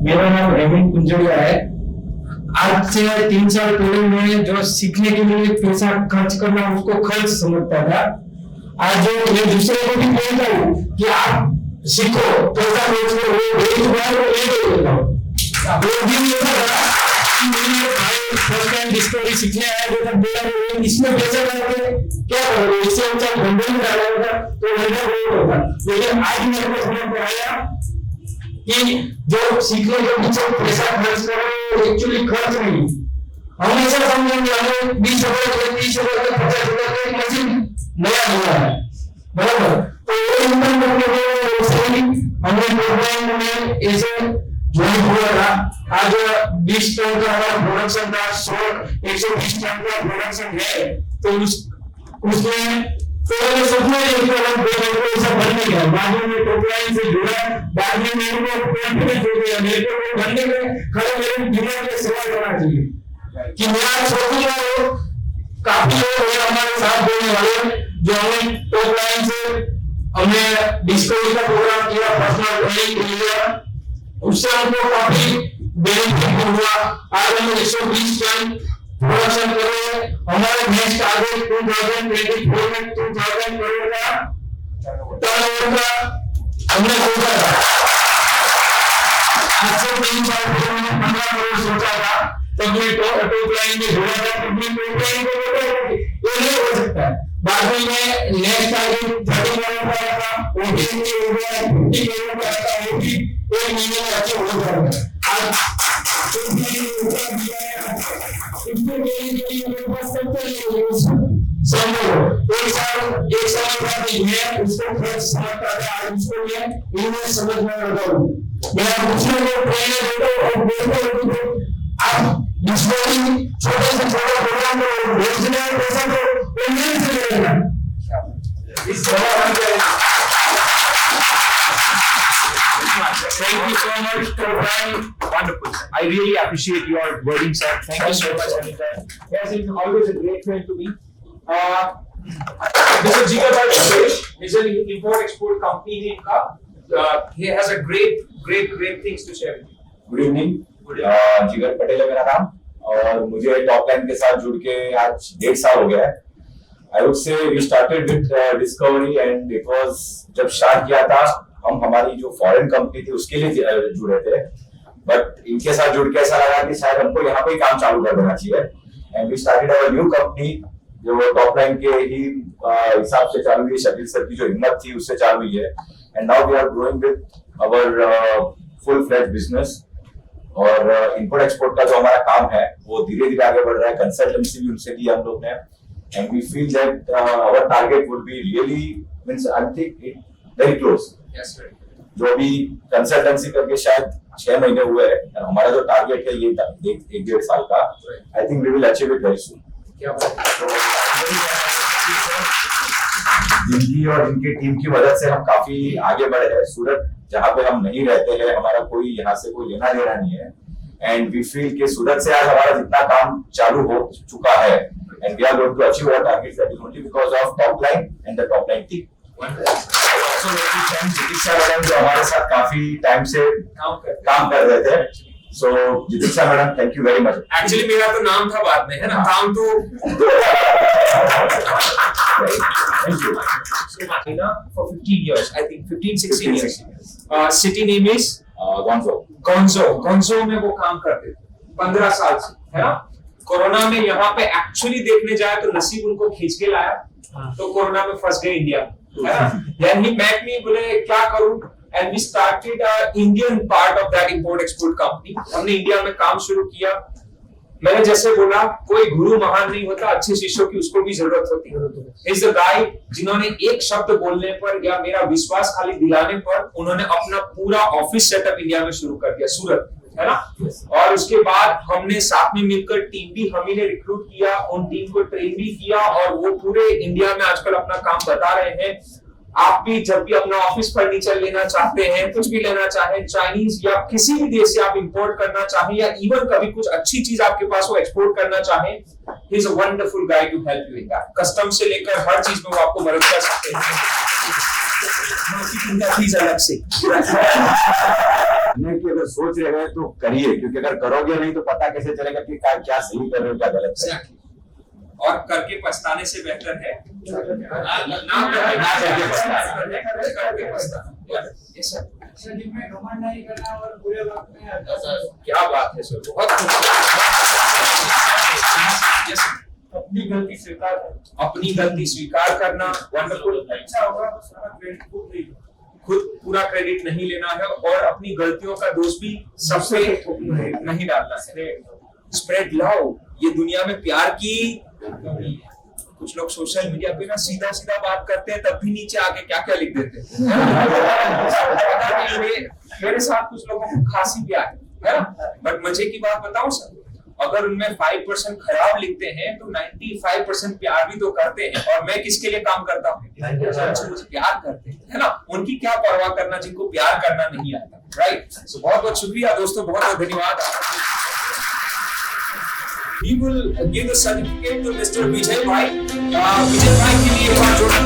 मेरा नाम रविंद्र कुंजड़िया है। आज से 3 साल पहले मैं जो सीखने के लिए पैसा खर्च करना उसको खर्च समझता था। आज मैं दूसरे को भी बोलता हूँ कि आप सीखो, पैसा खर्च करो, वो एक बार वो ले लेता हूँ। वो दिन ऐसा था कि मैंने भाई फर्स्ट टाइम डिस्कवरी सीखने आया तो तब बोला वो इसमें पैसा लगा क्या करोगे, इससे अच्छा धंधे में डाला होगा तो धंधा बहुत होगा। लेकिन आज मेरे को समझ में आया कि जो सीखने के पीछे पैसा खर्च करो एक्चुअली खर्च नहीं। हमेशा समझेंगे हमें 20,000 30,000 50,000 की मशीन नया हुआ है, बराबर। तो ये इनकम करने से हमने प्रोग्राम में ऐसे ज्वाइन हुआ था। आज 20 टन का हमारा प्रोडक्शन था, 120 टन का प्रोडक्शन है। तो उसमें तो सपना ये कि हम 2 लाख पैसा बनने का बाद में टॉपलाइन से जुड़ा, बाद में मेरे को कॉन्फिडेंस हो गया, मेरे को बनने में खड़े मेरे दिमाग में सवाल करना चाहिए कि मेरा सोचूंगा काफी लोग हैं हमारे साथ देने वाले जो हमें टॉपलाइन से हमने डिस्कवरी का प्रोग्राम किया, पर्सनल ट्रेनिंग किया, उससे हमको काफी बेनिफिट हुआ। आज हम 120 टन प्रोडक्शन कर रहे हैं। हमारे नेक्स्ट टारगेट 2024 में 2000 करोड़ का टर्नओवर का हमने सोचा था। आज से 3 साल पहले मैंने 15 करोड़ सोचा था, तब मैं टॉप लाइन में जुड़ा था। तब मैं टॉप लाइन को बोला ये नहीं हो सकता। बाद में मैं नेक्स्ट टारगेट 30 करोड़ का था, वो भी हो गया, 50 करोड़ का था, वो भी 1 महीने में अच्छे हो जाएगा। आज इसमें मेरी मेरे पास सबसे एक साल बाद मैं उसको खर्च समझता था, आज उसको मैं इन्वेस्ट समझने लगा हूँ। मैं दूसरे को प्रेरणा देता हूँ और बोलता हूँ आप डिस्कवरी छोटे से छोटा प्रोग्राम को भेजने और पैसा को मेरे से लेना इस सवाल Thank you so much for trying. Wonderful. I really appreciate your wording, sir. Thank you so much, Anita. Yes, it's always a great friend to me. This is Jigar Bhai Suresh. He's an import-export company in Inca. He has a great things to share with you. Good evening. जिगर पटेल है मेरा नाम और मुझे top line के साथ जुड़ के आज 1.5 साल हो गया है। I would say we started with discovery and it was जब स्टार्ट किया था हम हमारी जो फॉरेन कंपनी थी उसके लिए जुड़े थे, बट इनके साथ जुड़ के ऐसा लगा कि शायद हमको यहाँ पे काम चालू कर देना चाहिए and we started our new company जो टॉप लाइन के ही हिसाब से चालू हुई। शकील सर की जो हिम्मत थी उससे चालू हुई है and now we are growing with our full fledge business. और इंपोर्ट एक्सपोर्ट का जो हमारा काम है वो धीरे धीरे आगे बढ़ रहा है। कंसल्टेंसी भी उनसे दी हम लोग ने and we feel that our target would be really means I think it very close. Yes, sir. जो अभी कंसल्टेंसी करके शायद 6 महीने हुए हैं, हमारा जो टारगेट है ये 1.5 साल का, I think we will achieve it very soon. जिनकी और इनकी टीम की मदद से हम काफी आगे बढ़े हैं। सूरत जहाँ पे हम नहीं रहते हैं, हमारा कोई यहाँ से कोई लेना देना नहीं है एंड वी फील कि सूरत से आज हमारा जितना काम चालू हो चुका है and we are going to achieve our target that is only because of top line and the top line team. Jitiksha madam जो हमारे साथ काफी टाइम से काम कर रहे थे, so Jitiksha madam thank you very much. Actually मेरा तो नाम था बाद में, है ना, काम तो for 15 years, I think 15-16 years. City name is Gonzo में वो काम करते थे 15 साल से, है ना। कोरोना में यहाँ पे एक्चुअली देखने जाए तो नसीब उनको खींच के लाया, तो कोरोना में फंस गए इंडिया, है ना। Then he met me, बोले क्या करूं, and we started Indian part of that import export company. हमने इंडिया में काम शुरू किया। मैंने जैसे बोला कोई गुरु महान नहीं होता, अच्छे शिष्यों की उसको भी जरूरत होती है। इस गाय जिन्होंने एक शब्द बोलने पर या मेरा विश्वास खाली दिलाने पर उन्होंने अपना पूरा ऑफिस सेटअप इंडिया में शुरू कर दिया, सूरत, है ना। और उसके बाद हमने साथ में मिलकर टीम भी हम ही ने रिक्रूट किया, उन टीम को ट्रेन भी किया और वो पूरे इंडिया में आजकल अपना काम बता रहे हैं। आप भी जब भी अपना ऑफिस फर्नीचर लेना चाहते हैं, कुछ भी लेना चाहें, चाइनीज या किसी भी देश से आप इंपोर्ट करना चाहें या इवन कभी कुछ अच्छी चीज आपके पास वो एक्सपोर्ट करना चाहें, he is a wonderful guy to help you in that. Custom से लेकर हर चीज में वो आपको मदद कर सकते हैं। चिंता प्लीज अलग से करने की अगर सोच रहे हैं तो करिए, क्योंकि अगर करोगे नहीं तो पता कैसे चलेगा कि क्या सही कर रहे हो क्या गलत कर रहे हो। और करके पछताने से बेहतर है ना करके पछताना। Yes, sir. में घमंड नहीं करना और बुरे वक्त में क्या बात है सर, बहुत yes, sir. अपनी गलती स्वीकार करना, अपनी गलती स्वीकार करना, वंडरफुल। अच्छा होगा तो सारा क्रेडिट खुद नहीं, खुद पूरा क्रेडिट नहीं लेना है और अपनी गलतियों का दोष भी सबसे नहीं डालना है। स्प्रेड लव, ये दुनिया में प्यार की कुछ लोग सोशल मीडिया पे ना सीधा सीधा बात करते हैं, तब भी नीचे आके क्या क्या लिख देते हैं। पता नहीं, मेरे साथ कुछ लोगों को खांसी भी आई है ना, बट मजे की बात बताऊं सर, अगर उनमें 5% खराब लिखते हैं तो 95% प्यार भी तो करते हैं। और मैं किसके लिए काम करता हूँ? जो मुझे प्यार करते हैं, है ना, उनकी क्या परवाह करना जिनको प्यार करना नहीं आता, राइट। सो बहुत बहुत शुक्रिया दोस्तों, बहुत बहुत धन्यवाद। He will give the certificate to Mr. Vijay Bhai. Vijay Bhai के लिए एक बार जोड़ा।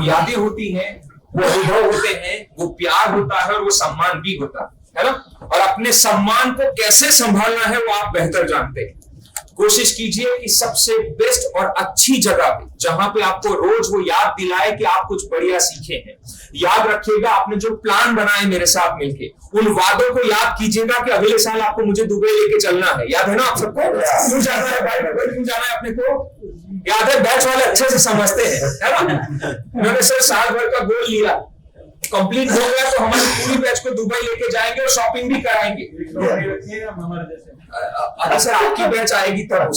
यादें होती हैं, वो अनुभव होते हैं, वो प्यार होता है और वो सम्मान भी होता है ना। और अपने सम्मान को कैसे संभालना है वो आप बेहतर जानते हैं। कोशिश कीजिए कि सबसे बेस्ट और अच्छी जगह पे, जहां पे आपको रोज वो याद दिलाए कि आप कुछ बढ़िया सीखे हैं। याद रखिएगा आपने जो प्लान बनाए मेरे साथ मिलके, उन वादों को याद कीजिएगा कि अगले साल आपको मुझे दुबई लेके चलना है। याद है ना आप सबको? क्यों जाना है भाई, दुबई क्यों जाना है अपने को? याद है, बैच वाले अच्छे से समझते हैं, है ना। उन्होंने सर साल भर का गोल लिया, कंप्लीट हो गया तो हमारी पूरी बैच को दुबई लेके जाएंगे और शॉपिंग भी कराएंगे। अरे सर आपकी बैच आएगी तब।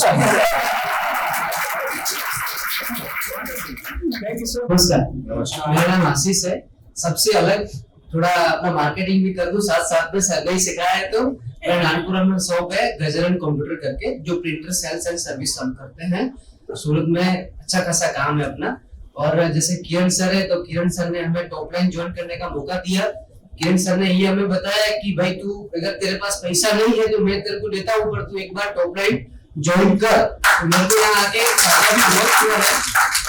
नमस्कार, मेरा नाम आशीष है। सबसे अलग थोड़ा अपना मार्केटिंग भी कर दूं, साथ साथ में नहीं सिखाया है तो मेरा नानपुरा में शॉप है गजरन कंप्यूटर करके, जो प्रिंटर सेल्स एंड सर्विस हम करते हैं। सूरत में अच्छा खासा काम है अपना। और जैसे किरण सर है, तो किरण सर ने हमें टॉप लाइन ज्वाइन करने का मौका दिया। किरण सर ने ये हमें बताया कि भाई तू अगर तेरे पास पैसा नहीं है तो मैं तेरे को देता हूँ, पर तू एक बार टॉप लाइन ज्वाइन कर। तो मेरे को यहाँ आके फायदा भी बहुत हुआ है।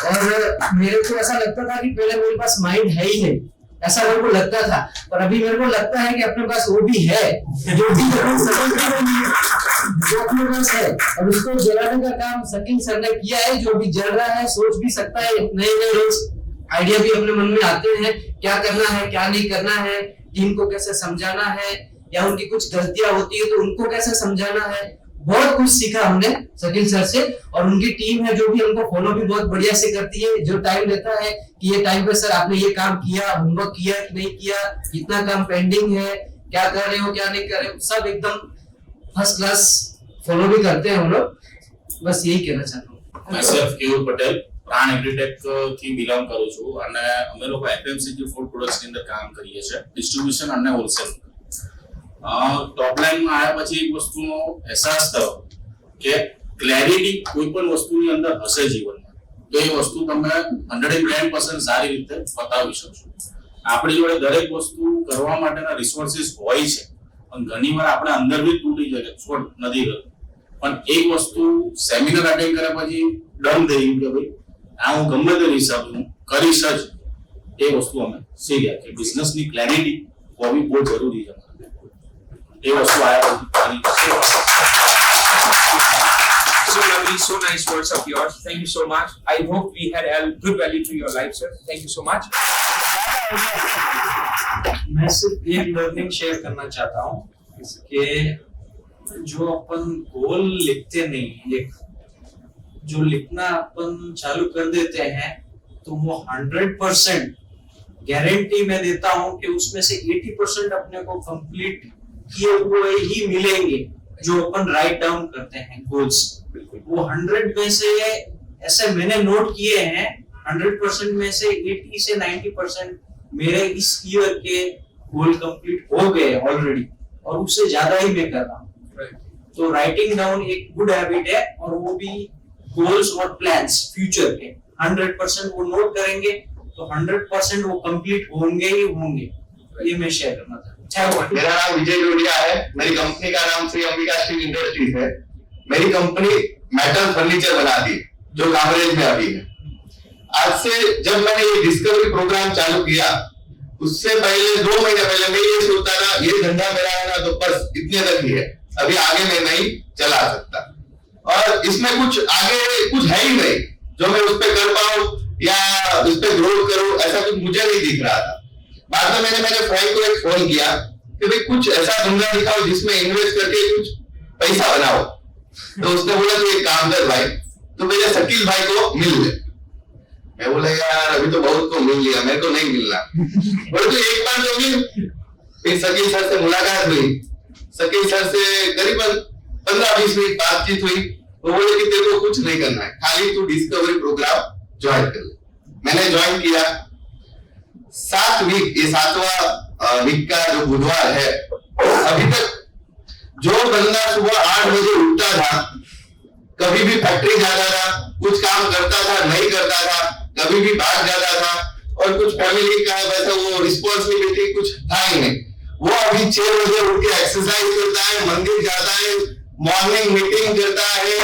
और मेरे को ऐसा लगता था कि पहले मेरे पास माइंड है ही नहीं, ऐसा मेरे को लगता था, पर अभी मेरे को लगता है कि अपने पास वो भी है जो भी जो अपने पास है, और उसको जलाने का काम शकील सर ने किया है। जो भी जल रहा है सोच भी सकता है, नए नए रोज आइडिया भी अपने मन में आते हैं, क्या करना है क्या नहीं करना है, टीम को कैसे समझाना है, या उनकी कुछ गलतियां होती है तो उनको कैसे समझाना है। बहुत कुछ सीखा हमने शकील सर से। और उनकी टीम है जो भी हमको फॉलो भी बहुत बढ़िया से करती है, जो टाइम देता है कि ये टाइम पे सर आपने ये काम किया, होमवर्क किया कि नहीं किया, कितना काम पेंडिंग है, क्या कर रहे हो क्या नहीं कर रहे हो, सब एकदम फर्स्ट क्लास फॉलो भी करते हैं हम लोग। बस यही कहना चाहता हूँ। मैं सिर्फ केयूर पटेल प्राण एग्रीटेक થી બિલોંગ કરું છું અને અમે લોકો FMCG ફૂડ પ્રોડક્ટ્સ ની અંદર કામ કરીએ છીએ, ડિસ્ટ્રીબ્યુશન અને હોલસેલ। ટોપ લાઈન માં આવ્યા પછી એક વસ્તુનો અહેસાસ થયો કે ક્લેરિટી કોઈ પણ વસ્તુની અંદર હશે જીવનમાં તો એ વસ્તુ તમે 110% સારી રીતે બતાવી શકશો। આપણી જોડે દરેક વસ્તુ કરવા માટેના રિસોર્સિસ હોય છે, પણ ઘણીવાર આપણે અંદર બી તૂટી જાય છોડ નથી રહેતો। પણ એક વસ્તુ સેમિનાર અટેન્ડ કર્યા પછી ડન થઈ ગયું કે ભાઈ આ હું ગમે તે હિસાબે હું કરીશ જ, એ વસ્તુ અમે શીખ્યા કે બિઝનેસની ક્લેરિટી હોવી બહુ જરૂરી છે. એ વસ્તુ આયા પછી So lovely, so nice words of yours. Thank you so much. I hope we had added good value to your life, sir. Thank you so much. मैं सिर्फ एक लर्निंग शेयर करना चाहता हूँ कि जो अपन गोल लिखते नहीं, एक जो लिखना अपन चालू कर देते हैं तो वो 100% गारंटी मैं देता हूँ कि उसमें से 80% अपने को कंप्लीट किए हुए ही मिलेंगे जो अपन राइट डाउन करते हैं गोल्स. वो 100 में से ऐसे मैंने नोट किए हैं 100% में से 80 से 90% मेरे इस ईयर के गोल कंप्लीट हो गए ऑलरेडी और उससे ज्यादा ही मैं कर रहा हूँ. तो राइटिंग डाउन एक गुड हैबिट है और वो भी गोल्स और प्लान्स फ्यूचर के 100% वो नोट करेंगे तो 100% वो कंप्लीट होंगे ही होंगे. ये मैं शेयर करना चाहता हूँ. मेरा नाम विजय जोड़िया है. मेरी कंपनी का नाम श्री अंबिका स्टील इंडस्ट्रीज है. मेरी कंपनी मेटल फर्नीचर बनाती है जो कामरेज में अभी है. आज से जब मैंने ये डिस्कवरी प्रोग्राम चालू किया उससे पहले 2 महीने पहले मैं ये सोचता था ये धंधा मेरा है ना तो बस इतने तक ही है, अभी आगे मैं नहीं चला सकता और इसमें कुछ आगे कुछ है ही नहीं जो मैं उस पर कर पाऊं या उस पर ग्रोथ करूं, ऐसा कुछ मुझे नहीं दिख रहा था. बाद में मैंने मेरे फ्रेंड को एक फोन किया कि भाई कुछ ऐसा धंधा दिखाओ जिसमें इन्वेस्ट करके कुछ पैसा बनाओ. तो उसने बोला तो एक काम कर भाई, तो मेरे शकील भाई को मिल ले. मैं बोला यार अभी तो बहुत को मिल लिया, मेरे को नहीं मिलना. बोले तो एक बार जो मिल. फिर शकील सर से मुलाकात हुई. शकील सर से करीबन 15-20 मिनट बातचीत हुई. वो बोले कि तेरे को कुछ नहीं करना है, खाली तू डिस्कवरी प्रोग्राम ज्वाइन कर ले. मैंने ज्वाइन किया. 7 वीक, ये 7वां वीक का जो बुधवार है, अभी तक जो बंदा सुबह 8 बजे उठता था, कभी भी फैक्ट्री जाता था, कुछ काम करता था, नहीं करता था, कभी भी भाग जाता था और कुछ फैमिली का वैसा वो रिस्पॉन्सिबिलिटी कुछ था ही नहीं, वो अभी 6 बजे उठ के एक्सरसाइज करता है, मंदिर जाता है, मॉर्निंग मीटिंग करता है,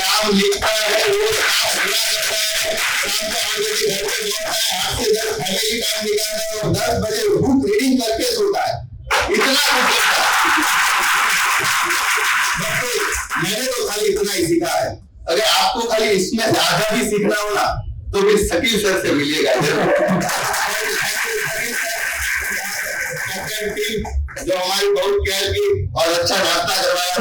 काम लिखता है, वो काम पूरा करता है, शाम को 8 बजे घर पे लौटता है, 8 से 10 फैमिली काम निकालता है और 10 बजे बुक रीडिंग करके सोता है. इतना कुछ करता है. मैंने तो खाली इतना ही सीखा है. अगर आपको खाली इसमें से आधा भी सीखना हो ना तो फिर शकील सर से मिलिएगा जो हमारी बहुत केयर की और अच्छा नाश्ता करवाया.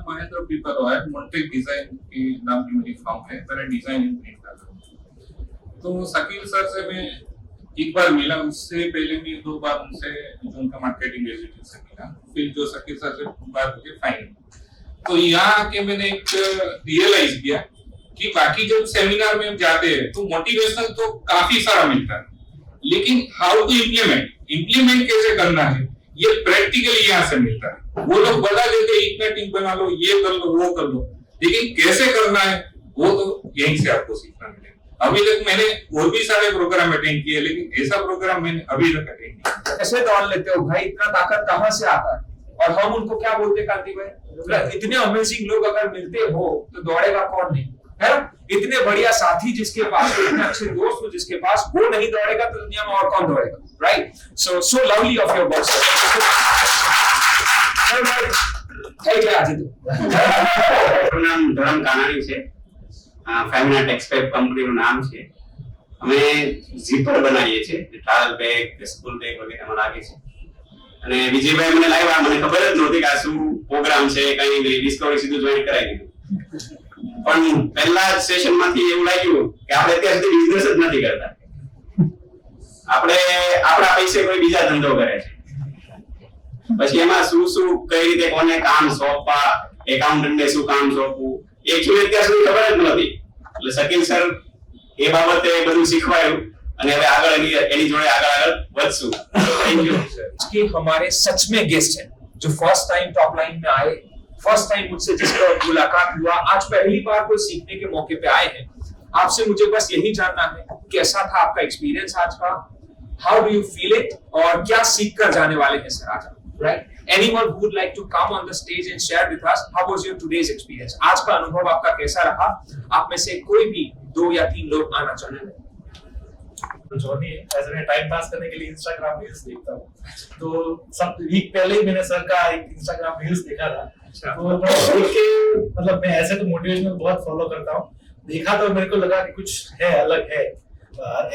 महेंद्र पीपल है, मोन्टेक डिजाइन की नाम की मेरी फर्म है. मैंने डिजाइन इन प्रिंट करता हूँ. तो शकील सर से मैं एक बार मिला, उससे पहले भी 2 बार उनसे जो उनका मार्केटिंग एग्जीक्यूटिव से मिला, फिर जो शकील सर से बात हुई फाइन. तो यहाँ आके मैंने एक रियलाइज किया कि बाकी जब सेमिनार में हम जाते हैं तो मोटिवेशन तो काफी सारा मिलता है, लेकिन हाउ टू इम्प्लीमेंट कैसे करना है ये प्रैक्टिकली यहाँ से मिलता है. वो लोग बता देते इतना टीम बना लो, ये कर लो, वो कर लो, लेकिन कैसे करना है वो तो यहीं से आपको सीखना मिलेगा. अभी तक मैंने और भी सारे प्रोग्राम अटेंड किए, लेकिन ऐसा प्रोग्राम मैंने अभी तक अटेंड नहीं किया. कैसे दौड़ लेते हो भाई, इतना ताकत कहाँ से आता है? और हम उनको क्या बोलते हैं कांति भाई, इतने अमेजिंग लोग अगर मिलते हो तो दौड़ेगा कौन नहीं, है ना? इतने बढ़िया साथी जिसके पास, इतने अच्छे दोस्त हो जिसके पास, वो नहीं दौड़ेगा तो दुनिया में और कौन दौड़ेगा, right? So lovely of your words. નામ ધરમ કાનાણી છે. ફેમિના ટેક્સટાઇલ કંપનીનું નામ છે. અમે ઝીપર બનાવીએ છીએ, ટ્રાવેલ બેગ, સ્કૂલ બેગ વગેરેમાં લાગે છે. અને વિજયભાઈ મને લાવ્યા, મને ખબર જ નહોતી કે આ શું પ્રોગ્રામ છે, કઈ ડિસ્કવરી સીધું જોઈન કરાવી દીધું. પણ પહેલા સેશનમાંથી એવું લાગ્યું કે આપણે અત્યાર સુધી બિઝનેસ જ નથી કરતા, આપણે આપણા પૈસે કોઈ બીજા ધંધો કરે છે. પછી એમાં શું શું કઈ રીતે કોને કામ સોંપવા, એકાઉન્ટન્ટને શું કામ સોંપવું, એકચ્યુઅલી અત્યાર સુધી ખબર જ નહોતી. એટલે શકીલ સર એ બાબતે બધું શીખવાયું અને હવે આગળ એની જોડે આગળ વધશું. Thank you. कि हमारे सच में गेस्ट हैं जो फर्स्ट टाइम टॉप लाइन में आए, फर्स्ट टाइम मुझसे जिसका मुलाकात हुआ, आज पहली बार कोई सीखने के मौके पे आए हैं. आपसे मुझे बस यही जानना है कैसा था आपका एक्सपीरियंस आज का, how do you feel it, और क्या सीख कर जाने वाले हैं सर आज, right? Anyone who would like to come on the stage and share with us how was your today's experience? आज का अनुभव आपका कैसा रहा? आप में से कोई भी 2 या 3 लोग आना चाहेंगे? जॉनी है, ऐसे में टाइम पास करने के लिए इंस्टाग्राम रील्स देखता हूँ। तो सब वीक पहले ही मैंने सर का एक इंस्टाग्राम रील्स देखा था, तो मैं देख के मतलब मैं ऐसे तो मोटिवेशनल बहुत फॉलो करता हूँ, देखा तो मेरे को लगा कि कुछ है, अलग है।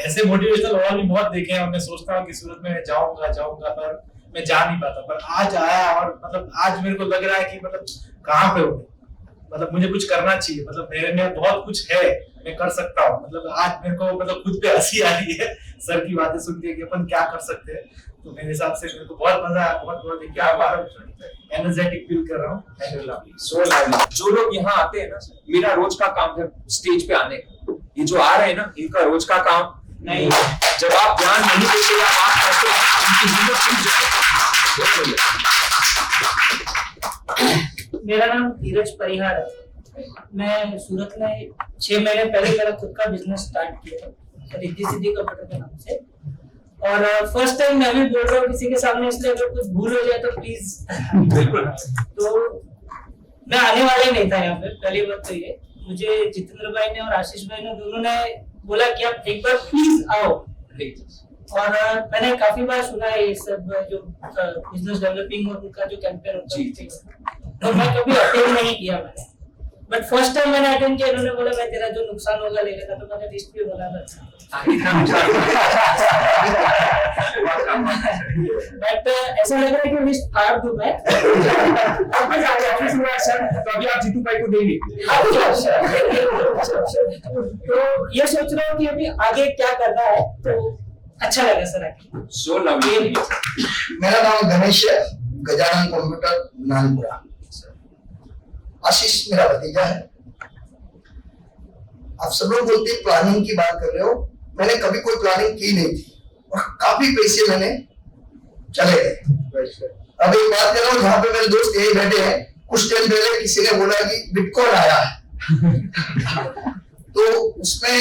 ऐसे मोटिवेशनल और भी बहुत देखे हैं और मैं सोचता हूँ कि सूरत में जाऊंगा पर मैं जा नहीं पाता, पर आज आया और मतलब आज मेरे को लग रहा है कि मतलब कहाँ पे हो, मतलब मुझे कुछ करना चाहिए, मतलब मेरे में बहुत कुछ है, मैं कर सकता हूँ। मतलब आज मेरे को मतलब खुद पे हंसी आ रही है सर की बातें सुन के कि अपन क्या कर सकते हैं। तो मेरे हिसाब से मेरे को बहुत मजा आया, बहुत क्या बात एनर्जेटिक फील कर रहा हूँ। So lovely. जो लोग यहाँ आते हैं ना, मेरा रोज का काम है स्टेज पे आने का। ये जो आ रहे हैं ना, इनका रोज का काम नहीं है। जब आप ध्यान नहीं देते या बात करते हैं, उनकी हिम्मत टूट जाती है। मेरा नाम धीरज परिहार है। मैं सूरत में 6 महीने पहले मेरा खुद का बिजनेस स्टार्ट किया है, रिद्धि सिद्धि कंप्यूटर के नाम से। और फर्स्ट टाइम मैं भी बोल रहा हूँ किसी के सामने, इसलिए अगर कुछ भूल हो जाए तो प्लीज। तो मैं आने वाला ही नहीं था यहाँ पे, पहली बात तो ये। मुझे जितेंद्र भाई ने और आशीष भाई ने दोनों ने बोला कि आप एक बार प्लीज आओ, और मैंने काफी बार सुना है ये सब जो बिजनेस डेवलपिंग और उनका जो कैंपेन होता है, तो मैं कभी अटेंड नहीं किया मैंने, बट फर्स्ट टाइम मैंने अटेंड किया। इन्होंने बोला मैं तेरा जो नुकसान होगा ले लेगा, तो मैंने लिस्ट भी बना रखा। बट ऐसा लग रहा है कि लिस्ट फाड़ दूं मैं। तो अभी आप जीतू भाई को देंगे। तो ये सोच रहा हूँ कि अभी आगे क्या करना है, तो अच्छा लगा सर आके। So lovely. मेरा नाम गणेश है, गजानन कंप्यूटर नानपुरा। आशीष मेरा भतीजा है। आप सब लोग बोलते हैं प्लानिंग की बात कर रहे हो, मैंने कभी कोई प्लानिंग की नहीं थी और काफी पैसे मैंने चले गए। अब एक बात कर रहा हूँ, जहाँ पे मेरे दोस्त यही बैठे हैं, कुछ टाइम पहले किसी ने बोला कि बिटकॉइन आया है तो उसमें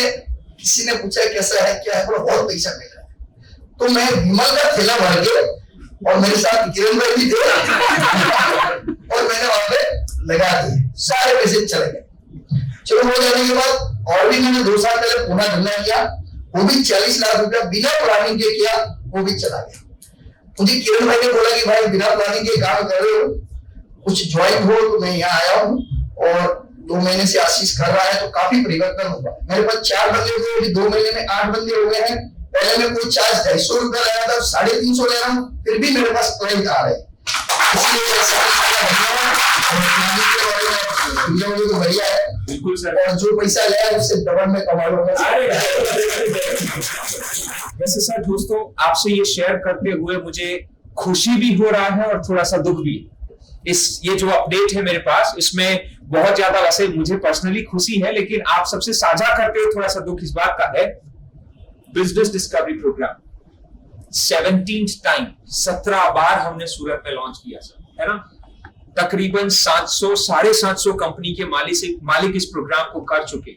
किसी ने पूछा कैसा है क्या है, बोला बहुत पैसा मिल रहा है। तो मैं विमल का थैला भर के, और मेरे साथ किरण भाई भी थे और मैंने वहां पे लगा दिए, सारे पैसे चले गए। चलो हो जाने के बाद और भी मैंने 2 साल पहले पुनः धंधा किया, वो भी 40 लाख रुपया बिना प्लानिंग के किया, वो भी चला गया। मुझे किरण भाई ने बोला कि भाई बिना प्लानिंग के काम कर रहे हो, कुछ ज्वाइन हो, तो मैं यहाँ आया हूँ और 2 महीने से आशीष कर रहा है, तो काफी परिवर्तन हुआ। मेरे पास 4 बंदे थे, अभी 2 महीने में 8 बंदे हो गए हैं। पहले मैं कोई चार्ज 250 रुपया ले रहा था, 350 ले रहा हूँ, फिर भी मेरे पास क्लाइंट आ रहे हैं। इसलिए बढ़िया है, बिल्कुल सर। और जो पैसा लिया उससे डबल में कमा लूंगा। वैसे सर दोस्तों, आपसे ये शेयर करते हुए मुझे खुशी भी हो रहा है और थोड़ा सा दुख भी। ये जो अपडेट है मेरे पास, इसमें बहुत ज्यादा, वैसे मुझे पर्सनली खुशी है, लेकिन आप सबसे साझा करते हुए थोड़ा सा दुख इस बात का है। Business discovery program 17th time, 17 बार हमने सूरत में लॉन्च किया सर, है ना। तकरीबन 700-750 कंपनी के मालिक इस प्रोग्राम को कर चुके।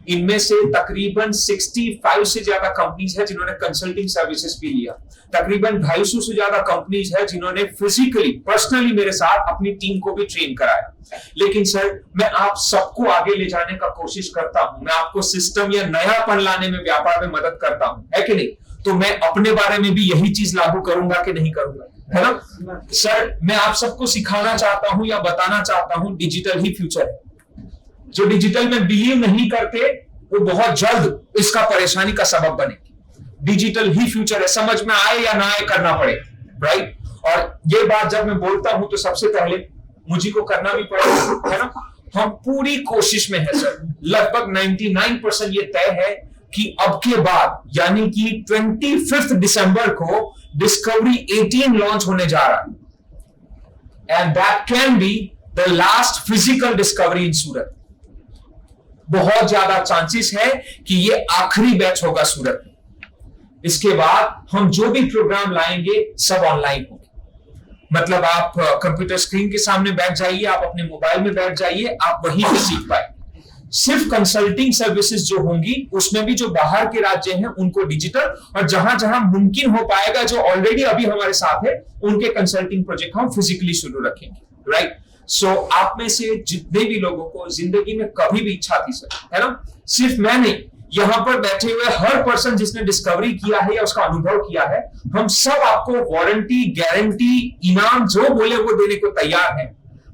इनमें से तकरीबन 65 से ज्यादा कंपनीज है जिन्होंने कंसल्टिंग सर्विसेज भी लिया। तकरीबन 250 से ज्यादा कंपनीज है जिन्होंने फिजिकली पर्सनली मेरे साथ अपनी टीम को भी ट्रेन कराया। लेकिन सर, मैं आप सबको आगे ले जाने का कोशिश करता हूं, मैं आपको सिस्टम या नयापन लाने में, व्यापार में मदद करता हूं, है कि नहीं। तो मैं अपने बारे में भी यही चीज लागू करूंगा कि नहीं करूंगा, है ना सर। मैं आप सबको सिखाना चाहता हूं या बताना चाहता हूं, डिजिटल ही फ्यूचर है। जो डिजिटल में बिलीव नहीं करते वो बहुत जल्द इसका परेशानी का सबब बनेगी। डिजिटल ही फ्यूचर है, समझ में आए या ना आए करना पड़ेगा, राइट। और ये बात जब मैं बोलता हूं तो सबसे पहले मुझे को करना भी पड़ेगा, है ना। हम पूरी कोशिश में है सर, लगभग 99% ये तय है कि अब के बाद, यानी कि 25 दिसंबर को डिस्कवरी 18 लॉन्च होने जा रहा है, and that can be the last physical discovery in Surat. बहुत ज्यादा चांसेस है कि ये आखिरी बैच होगा सूरत में। इसके बाद हम जो भी प्रोग्राम लाएंगे सब ऑनलाइन होंगे। मतलब आप कंप्यूटर स्क्रीन के सामने बैठ जाइए, आप अपने मोबाइल में बैठ जाइए, आप वहीं पे सीख पाएंगे। सिर्फ कंसल्टिंग सर्विसेज जो होंगी उसमें भी जो बाहर के राज्य हैं उनको डिजिटल, और जहां जहां मुमकिन हो पाएगा, जो ऑलरेडी अभी हमारे साथ है, उनके कंसल्टिंग प्रोजेक्ट हम फिजिकली शुरू रखेंगे, राइट। सो आप में से जितने भी लोगों को जिंदगी में कभी भी इच्छा थी सर, है ना, सिर्फ मैं नहीं, यहाँ पर बैठे हुए हर पर्सन जिसने डिस्कवरी किया है या उसका अनुभव किया है, हम सब आपको वारंटी, गारंटी, इनाम जो बोले वो देने को तैयार है।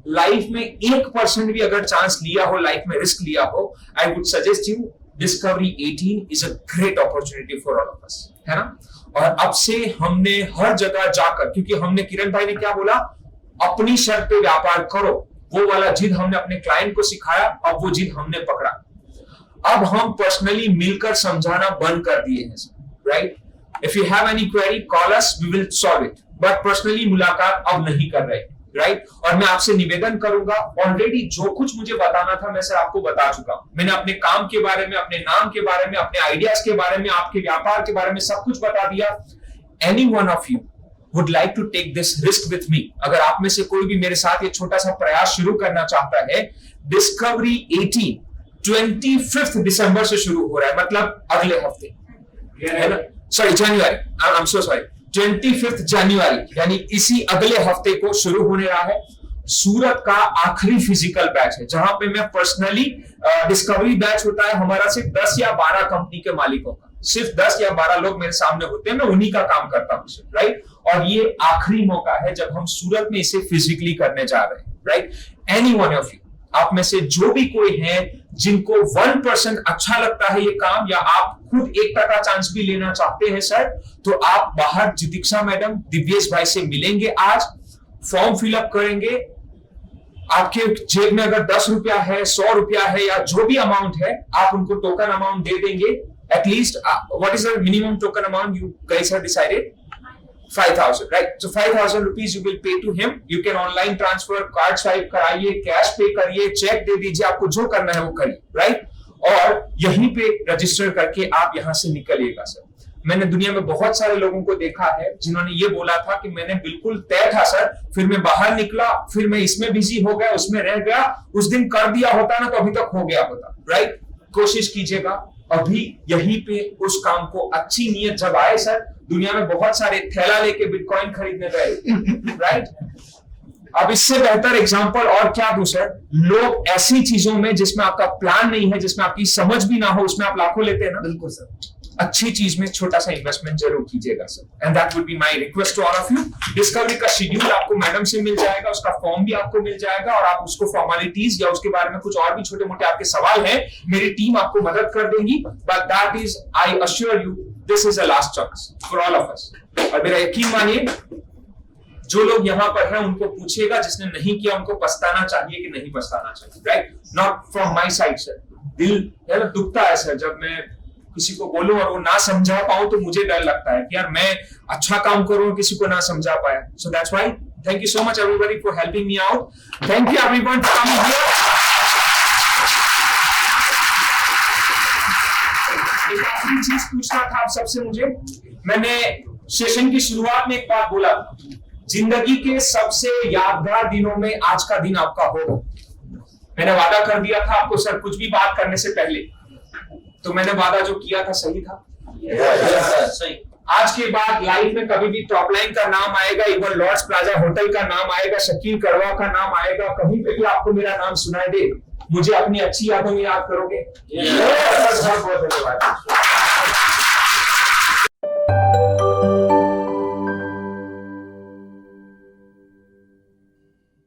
लाइफ में 1% भी अगर चांस लिया हो, लाइफ में रिस्क लिया हो, I would suggest you discovery 18 is a great opportunity for all of us, है ना। और अब से हमने हर जगह जाकर, क्योंकि हमने, किरण भाई ने क्या बोला, अपनी शर्त पे व्यापार करो, वो वाला जिद हमने अपने क्लाइंट को सिखाया, अब वो जिद हमने पकड़ा। अब हम पर्सनली मिलकर समझाना बंद कर दिए हैं, right. If you have any query call us, we will solve it, but personally मुलाकात अब नहीं कर रहे, राइट। और मैं आपसे निवेदन करूंगा, ऑलरेडी जो कुछ मुझे बताना था मैं सर आपको बता चुका हूं। मैंने अपने काम के बारे में, अपने नाम के बारे में, अपने आइडियाज के बारे में, आपके व्यापार के बारे में सब कुछ बता दिया। Any one of you would like to take this risk with me, अगर आप में से कोई भी मेरे साथ ये छोटा सा प्रयास शुरू करना चाहता है, डिस्कवरी 18 25 दिसंबर से शुरू हो रहा है, मतलब अगले हफ्ते, है ना, sorry January, I am so sorry, 25 जनवरी, यानी इसी अगले हफ्ते को शुरू होने रहा है। सूरत का आखिरी फिजिकल बैच है, जहां पे मैं पर्सनली, डिस्कवरी बैच होता है हमारा सिर्फ 10 या 12 कंपनी के मालिकों का, सिर्फ 10 या 12 लोग मेरे सामने होते हैं, मैं उन्हीं का काम करता हूं, राइट। और ये आखिरी मौका है जब हम सूरत में इसे फिजिकली करने जा रहे हैं, right. Any one of you, आप में से जो भी कोई है जिनको 1% अच्छा लगता है ये काम, या आप खुद 1% चांस भी लेना चाहते हैं सर, तो आप बाहर जितिक्षा मैडम, दिव्येश भाई से मिलेंगे, आज फॉर्म फिलअप करेंगे। आपके जेब में अगर 10 रुपया है, 100 रुपया है, या जो भी अमाउंट है, आप उनको टोकन अमाउंट दे देंगे। At least what is the minimum token amount you guys have decided? 5,000, right? So 5,000 rupees you will pay to him. You can online transfer, card swipe कराइए, कैश पे करिए, चेक दे दीजिए, आपको जो करना है वो करिए, राइट। और यहीं पे रजिस्टर करके आप यहां से निकलिएगा सर। मैंने दुनिया में बहुत सारे लोगों को देखा है जिन्होंने ये बोला था कि मैंने बिल्कुल तय था सर, फिर मैं बाहर निकला, फिर मैं इसमें बिजी हो गया, उसमें रह गया, उस दिन कर दिया होता ना तो अभी तक हो गया होता, राइट। कोशिश कीजिएगा अभी यहीं पे उस काम को, अच्छी नीयत जब आए सर, दुनिया में बहुत सारे थैला लेके बिटकॉइन खरीदने गए, राइट। अब इससे बेहतर एग्जांपल और क्या दूं सर, लोग ऐसी चीजों में जिसमें आपका प्लान नहीं है, जिसमें आपकी समझ भी ना हो, उसमें आप लाखों लेते हैं ना। बिल्कुल सर, अच्छी चीज में छोटा सा इन्वेस्टमेंट जरूर कीजिएगा sir, and that would be my request to all of you. Discovery का शेड्यूल आपको मैडम से मिल जाएगा, उसका फॉर्म भी आपको मिल जाएगा, और आप उसको फॉर्मेलिटीज या उसके बारे में कुछ और भी छोटे मोटे आपके सवाल हैं, मेरी टीम आपको मदद कर देगी। But that is, I assure you, this is a last chance for all of us. और मेरा यकीन मानिए, जो लोग यहाँ पर हैं उनको पूछिएगा, जिसने नहीं किया उनको पछताना चाहिए कि नहीं पछताना चाहिए, right. Not from my side sir, दिल दुखता है सर जब मैं किसी को बोलूं और वो ना समझा पाऊं, तो मुझे डर लगता है कि यार मैं अच्छा काम करूं, किसी को ना समझा पाया। So that's why thank you so much everybody for helping me out. Thank you everyone for coming here. एक आखिरी चीज पूछना था आप सबसे मुझे, मैंने सेशन की शुरुआत में एक बात बोला था, जिंदगी के सबसे यादगार दिनों में आज का दिन आपका होगा। मैंने वादा कर दिया था आपको सर, कुछ भी बात करने से पहले, तो मैंने वादा जो किया था सही था। सही। आज के बाद लाइफ में कभी भी टॉप लाइन का नाम आएगा, इवन लॉर्ड्स प्लाजा होटल का नाम आएगा, शकील करवा का नाम आएगा, कहीं पे भी आपको मेरा नाम सुनाई दे, मुझे अपनी अच्छी यादों में याद करोगे। बहुत बहुत धन्यवाद।